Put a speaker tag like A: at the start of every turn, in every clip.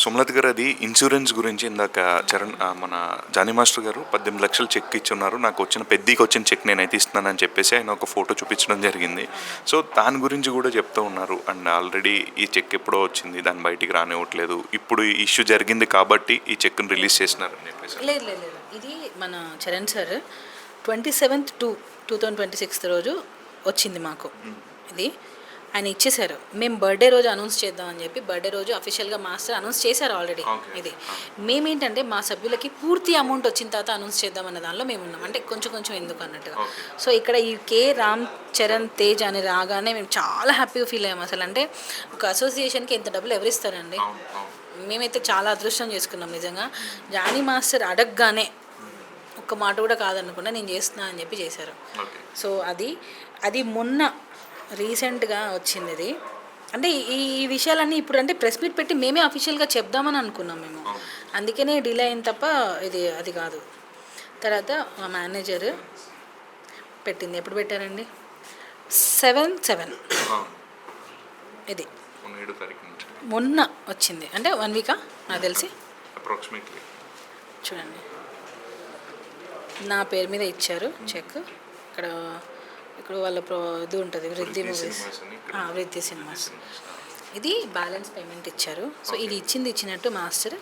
A: సుమలత్ గారు, అది ఇన్సూరెన్స్ గురించి ఇందాక మన జానీ మాస్టర్ గారు 18 లక్షలు చెక్ ఇచ్చున్నారు, నాకు వచ్చిన చెక్ నేనైతే ఇస్తున్నానని చెప్పేసి ఆయన ఒక ఫోటో చూపించడం జరిగింది. సో దాని గురించి కూడా చెప్తూ ఉన్నారు. అండ్ ఆల్రెడీ ఈ చెక్ ఎప్పుడో వచ్చింది, దాన్ని బయటికి రానివ్వట్లేదు, ఇప్పుడు ఇష్యూ జరిగింది కాబట్టి ఈ చెక్ని రిలీజ్ చేసినారని చెప్పేసి.
B: లేదు లేదు లేదు, ఇది మన చరణ్ సార్ 27/2/2026 రోజు వచ్చింది మాకు. ఇది ఆయన ఇచ్చేశారు. మేము బర్త్డే రోజు అనౌన్స్ చేద్దామని చెప్పి బర్త్డే రోజు అఫీషియల్గా మాస్టర్ అనౌన్స్ చేశారు ఆల్రెడీ. ఇది మేమేంటంటే మా సభ్యులకి పూర్తి అమౌంట్ వచ్చిన తర్వాత అనౌన్స్ చేద్దామన్న దానిలో మేము ఉన్నాం, అంటే కొంచెం కొంచెం ఎందుకు అన్నట్టుగా. సో ఇక్కడ ఈ కే రామ్ చరణ్ తేజ్ అని రాగానే మేము చాలా హ్యాపీగా ఫీల్ అయ్యాము. అసలు అంటే ఒక అసోసియేషన్కి ఎంత డబ్బులు ఎవరిస్తారండి. మేమైతే చాలా అదృష్టం చేసుకున్నాం నిజంగా. జానీ మాస్టర్ అడగగానే ఒక్క మాట కూడా కాదనుకున్నా నేను చేస్తున్నా అని చెప్పి చేశారు. సో అది మొన్న రీసెంట్గా వచ్చింది. ఇది అంటే ఈ విషయాలన్నీ ఇప్పుడు అంటే ప్రెస్ మీట్ పెట్టి మేమే అఫీషియల్గా చెప్దామని అనుకున్నాం మేము, అందుకనే డిలే అయింది తప్ప అది కాదు. తర్వాత మా మేనేజర్ పెట్టింది, ఎప్పుడు పెట్టారండి? 7/7 ఇది మొన్న వచ్చింది, అంటే 1 వీకా నాకు తెలిసి
A: అప్రాక్సిమేట్లీ.
B: చూడండి, నా పేరు మీద ఇచ్చారు చెక్. ఇక్కడ వాళ్ళ ఇది ఉంటుంది, వృద్ధి మూవీస్, వృద్ధి సినిమాస్. ఇది బ్యాలెన్స్ పేమెంట్ ఇచ్చారు. సో ఇది ఇచ్చినట్టు మాస్టర్.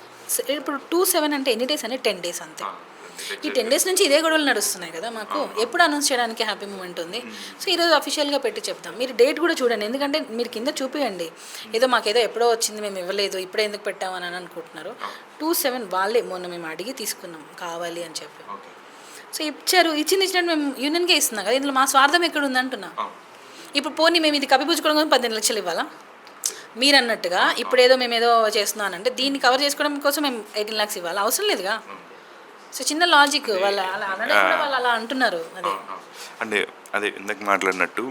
B: ఇప్పుడు 2/7 అంటే ఎన్ని డేస్ అంటే 10 డేస్ అంతే. ఈ 10 డేస్ నుంచి ఇదే గొడవలు నడుస్తున్నాయి కదా మాకు. ఎప్పుడు అనౌన్స్ చేయడానికి హ్యాపీ మూమెంట్ ఉంది. సో ఈరోజు అఫీషియల్గా పెట్టి చెప్తాం. మీరు డేట్ కూడా చూడండి, ఎందుకంటే మీరు కింద చూపియండి. ఏదో మాకేదో ఎప్పుడో వచ్చింది మేము ఇవ్వలేదు ఇప్పుడే ఎందుకు పెట్టామని అనుకుంటున్నారు. 2/7 వాళ్ళే మొన్న మేము అడిగి తీసుకున్నాం కావాలి అని చెప్పి. సో ఇచ్చారు. ఇచ్చినట్టు మేము యూనియన్కే ఇస్తున్నాం కదా, ఇందులో మా స్వార్థం ఎక్కడ ఉంది అంటున్నా. ఇప్పుడు పోనీ మేము ఇది కప్పిపుచ్చుకోవడం 18 లక్షలు ఇవ్వాలా మీరు అన్నట్టుగా? ఇప్పుడు ఏదో మేము ఏదో చేస్తున్నానంటే దీన్ని కవర్ చేసుకోవడం కోసం మేము 18 lakhs ఇవ్వాలి, అవసరం లేదుగా. సో చిన్న లాజిక్ వాళ్ళు అలా అంటున్నారు.
A: అదే ఇందాక మాట్లాడినట్టు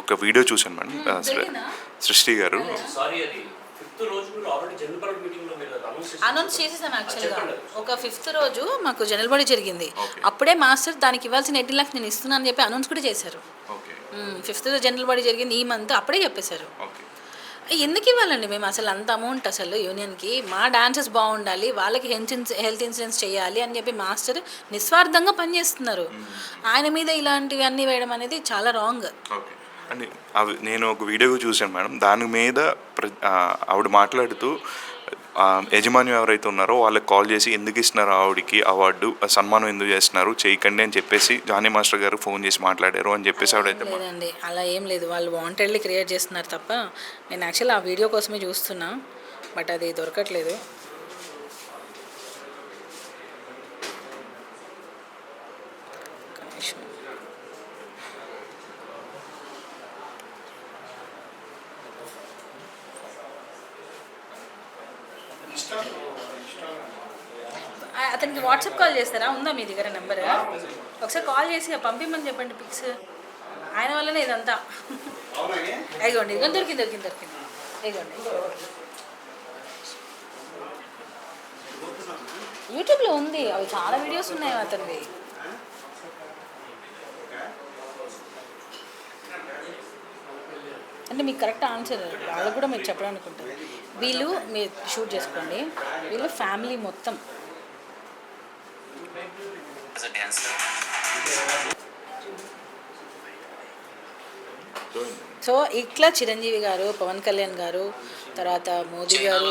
A: ఒక వీడియో చూశాను మేడం, సృష్టి గారు
B: అనౌన్స్ చేసేసాం. యాక్చువల్గా ఒక 5th రోజు మాకు జనరల్ బాడీ జరిగింది, అప్పుడే మాస్టర్ దానికి ఇవ్వాల్సిన 18 lakhs నేను ఇస్తున్నాను అని చెప్పి అనౌన్స్ కూడా చేశారు. 5th జనరల్ బాడీ జరిగింది ఈ మంత్, అప్పుడే చెప్పేశారు. ఎందుకు ఇవ్వాలండి మేము అసలు అంత అమౌంట్ అసలు యూనియన్కి? మా డాన్సెస్ బాగుండాలి, వాళ్ళకి హెల్త్ ఇన్సూరెన్స్ చేయాలి అని చెప్పి మాస్టర్ నిస్వార్థంగా పనిచేస్తున్నారు. ఆయన మీద ఇలాంటివి అన్నీ వేయడం అనేది చాలా రాంగ్.
A: అండి నేను ఒక వీడియో చూశాను మేడం, దాని మీద ఆవిడ మాట్లాడుతూ యజమాని ఎవరైతే ఉన్నారో వాళ్ళకి కాల్ చేసి ఎందుకు ఇస్తున్నారు ఆవిడకి అవార్డు, సన్మానం ఎందుకు చేస్తున్నారు, చేయకండి అని చెప్పేసి జానీ మాస్టర్ గారు ఫోన్ చేసి మాట్లాడారు అని చెప్పేసి ఆవిడైతే.
B: లేదండి అలా ఏం లేదు, వాళ్ళు వాంటెడ్లీ క్రియేట్ చేస్తున్నారు తప్ప. నేను యాక్చువల్లీ ఆ వీడియో కోసమే చూస్తున్నా, బట్ అది దొరకట్లేదు. అతనికి వాట్సాప్ కాల్ చేస్తారా? ఉందా మీ దగ్గర నెంబర్? ఒకసారి కాల్ చేసి పంపిమ్మని చెప్పండి పిక్స్. ఆయన వల్లనే ఇదంతా. అయ్యండి ఇదిగో దొరికింది. ఇదిగోండి యూట్యూబ్లో ఉంది, అవి చాలా వీడియోస్ ఉన్నాయి అతనివి. అంటే మీకు కరెక్ట్ ఆన్సర్ వాళ్ళకు కూడా మీరు చెప్పడానికి ఉంటుంది. వీళ్ళు మీరు షూట్ చేసుకోండి, వీళ్ళు ఫ్యామిలీ మొత్తం. సో ఇట్లా చిరంజీవి గారు, పవన్ కళ్యాణ్ గారు, తర్వాత మోదీ గారు,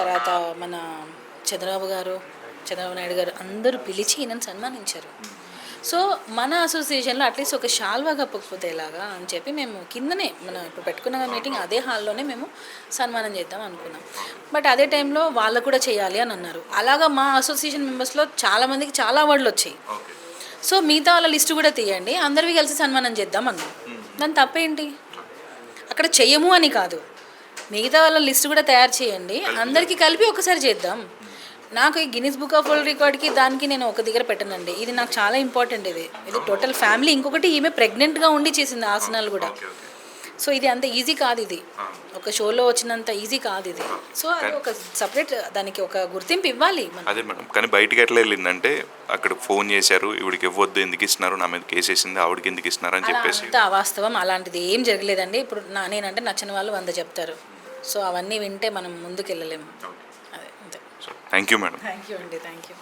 B: తర్వాత మన చంద్రబాబు నాయుడు గారు అందరూ పిలిచి ఈయనను సన్మానించారు. సో మన అసోసియేషన్లో అట్లీస్ట్ ఒక షాల్వా కప్పకపోతే ఎలాగా అని చెప్పి మేము కిందనే మనం ఇప్పుడు పెట్టుకున్న మీటింగ్ అదే హాల్లోనే మేము సన్మానం చేద్దాం అనుకున్నాం. బట్ అదే టైంలో వాళ్ళు కూడా చేయాలి అని అన్నారు. అలాగా మా అసోసియేషన్ మెంబర్స్లో చాలామందికి చాలా అవార్డులు వచ్చాయి. సో మిగతా వాళ్ళ లిస్టు కూడా తీయండి, అందరివి కలిసి సన్మానం చేద్దాం అన్నాం. దాని తప్పేంటి? అక్కడ చెయ్యము అని కాదు, మిగతా వాళ్ళ లిస్టు కూడా తయారు చేయండి, అందరికీ కలిపి ఒకసారి చేద్దాం. నాకు ఈ గిన్నిస్ బుక్ ఆఫ్ వరల్డ్ రికార్డ్కి దానికి నేను ఒక దగ్గర పెట్టనండి. ఇది నాకు చాలా ఇంపార్టెంట్. ఇది టోటల్ ఫ్యామిలీ. ఇంకొకటి ఈమె ప్రెగ్నెంట్గా ఉండి చేసింది ఆసనాలు కూడా. సో ఇది అంత ఈజీ కాదు, ఇది ఒక షోలో వచ్చినంత ఈజీ కాదు ఇది. సో అది ఒక సపరేట్ దానికి ఒక గుర్తింపు ఇవ్వాలి.
A: అదే మేడం, కానీ బయటకి ఎట్లా వెళ్ళిందంటే అక్కడ ఫోన్ చేశారు, ఇవిడికి ఇవ్వద్దు, ఎందుకు ఇస్తున్నారు, నా మీద కేసు వేసింది, ఆవిడకి ఎందుకు ఇస్తున్నారు అని చెప్పేసి.
B: అంత అవాస్తవం, అలాంటిది ఏం జరగలేదండి. ఇప్పుడు నేనంటే నచ్చిన వాళ్ళు 100 చెప్తారు. సో అవన్నీ వింటే మనం ముందుకు వెళ్ళలేము. అదే అంతే.
A: So thank you madam.
B: Thank you అండి, థ్యాంక్ యూ.